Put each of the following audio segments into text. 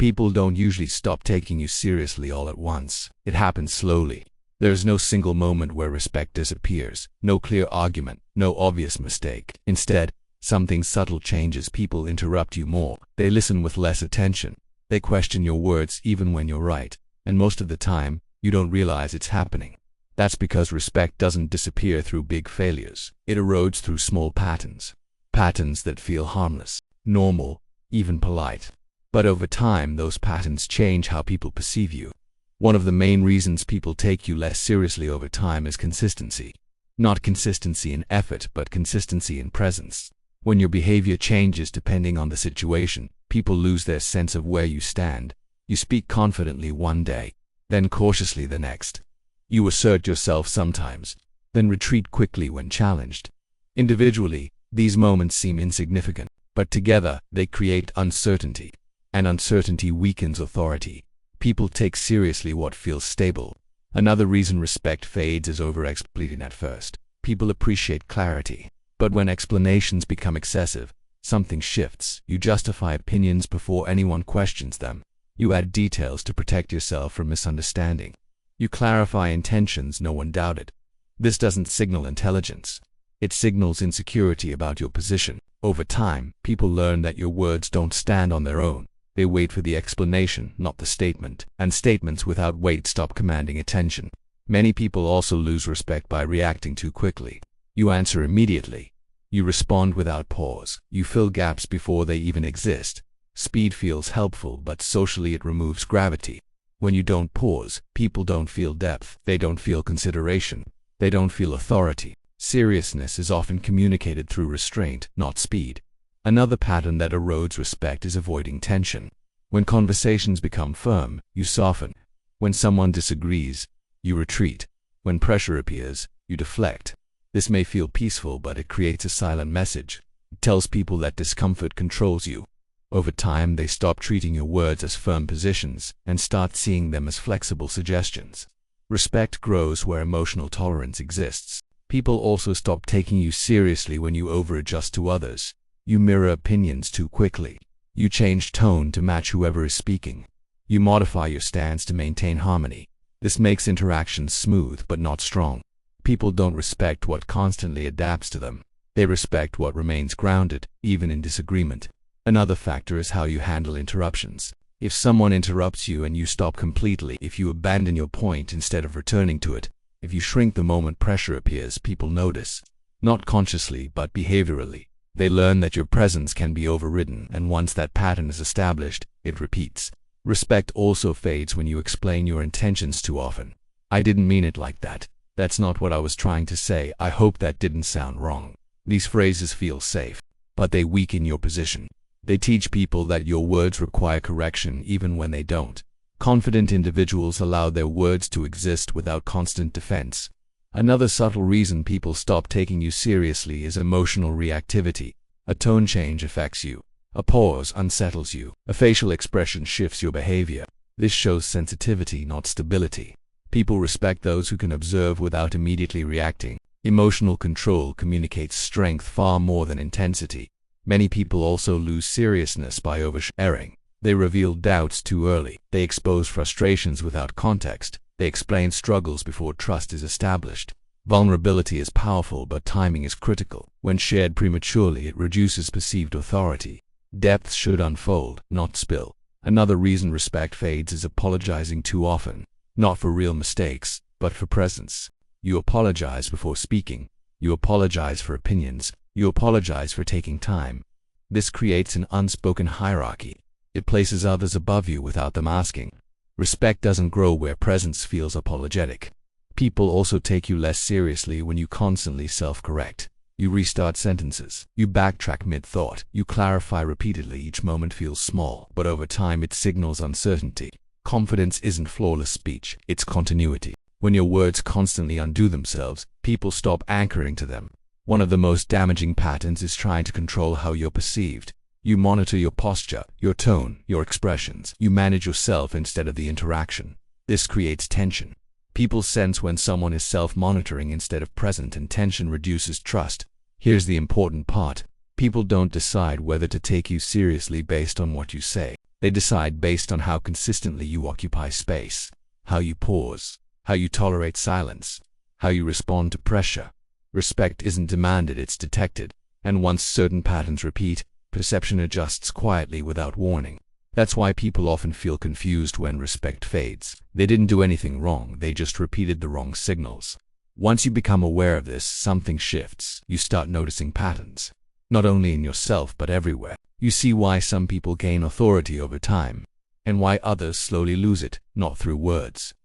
People don't usually stop taking you seriously all at once. It happens slowly. There is no single moment where respect disappears, no clear argument, no obvious mistake. Instead, something subtle changes. People interrupt you more. They listen with less attention. They question your words even when you're right. And most of the time, you don't realize it's happening. That's because respect doesn't disappear through big failures. It erodes through small patterns. Patterns that feel harmless, normal, even polite. But over time, those patterns change how people perceive you. One of the main reasons people take you less seriously over time is consistency. Not consistency in effort, but consistency in presence. When your behavior changes depending on the situation, people lose their sense of where you stand. You speak confidently one day, then cautiously the next. You assert yourself sometimes, then retreat quickly when challenged. Individually, these moments seem insignificant, but together they create uncertainty. And uncertainty weakens authority. People take seriously what feels stable. Another reason respect fades is over-explaining at first. People appreciate clarity. But when explanations become excessive, something shifts. You justify opinions before anyone questions them. You add details to protect yourself from misunderstanding. You clarify intentions no one doubted. This doesn't signal intelligence. It signals insecurity about your position. Over time, people learn that your words don't stand on their own. They wait for the explanation, not the statement, and statements without weight stop commanding attention. Many people also lose respect by reacting too quickly. You answer immediately. You respond without pause. You fill gaps before they even exist. Speed feels helpful, but socially it removes gravity. When you don't pause, people don't feel depth. They don't feel consideration. They don't feel authority. Seriousness is often communicated through restraint, not speed. Another pattern that erodes respect is avoiding tension. When conversations become firm, you soften. When someone disagrees, you retreat. When pressure appears, you deflect. This may feel peaceful, but it creates a silent message. It tells people that discomfort controls you. Over time, they stop treating your words as firm positions and start seeing them as flexible suggestions. Respect grows where emotional tolerance exists. People also stop taking you seriously when you over-adjust to others. You mirror opinions too quickly. You change tone to match whoever is speaking. You modify your stance to maintain harmony. This makes interactions smooth but not strong. People don't respect what constantly adapts to them. They respect what remains grounded, even in disagreement. Another factor is how you handle interruptions. If someone interrupts you and you stop completely, if you abandon your point instead of returning to it, if you shrink the moment pressure appears, people notice. Not consciously, but behaviorally. They learn that your presence can be overridden, and once that pattern is established, it repeats. Respect also fades when you explain your intentions too often. I didn't mean it like that. That's not what I was trying to say. I hope that didn't sound wrong. These phrases feel safe, but they weaken your position. They teach people that your words require correction even when they don't. Confident individuals allow their words to exist without constant defense. Another subtle reason people stop taking you seriously is emotional reactivity. A tone change affects you. A pause unsettles you. A facial expression shifts your behavior. This shows sensitivity, not stability. People respect those who can observe without immediately reacting. Emotional control communicates strength far more than intensity. Many people also lose seriousness by oversharing. They reveal doubts too early. They expose frustrations without context. They explain struggles before trust is established. Vulnerability is powerful, but timing is critical. When shared prematurely, it reduces perceived authority. Depth should unfold, not spill. Another reason respect fades is apologizing too often. Not for real mistakes, but for presence. You apologize before speaking. You apologize for opinions. You apologize for taking time. This creates an unspoken hierarchy. It places others above you without them asking. Respect doesn't grow where presence feels apologetic. People also take you less seriously when you constantly self-correct. You restart sentences. You backtrack mid-thought. You clarify repeatedly. Each moment feels small, but over time it signals uncertainty. Confidence isn't flawless speech, it's continuity. When your words constantly undo themselves, people stop anchoring to them. One of the most damaging patterns is trying to control how you're perceived. You monitor your posture, your tone, your expressions. You manage yourself instead of the interaction. This creates tension. People sense when someone is self-monitoring instead of present, and tension reduces trust. Here's the important part. People don't decide whether to take you seriously based on what you say. They decide based on how consistently you occupy space, how you pause, how you tolerate silence, how you respond to pressure. Respect isn't demanded, it's detected, and once certain patterns repeat, perception adjusts quietly without warning. That's why people often feel confused when respect fades. They didn't do anything wrong, they just repeated the wrong signals. Once you become aware of this, something shifts. You start noticing patterns, not only in yourself but everywhere. You see why some people gain authority over time, and why others slowly lose it, not through words,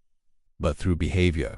but through behavior.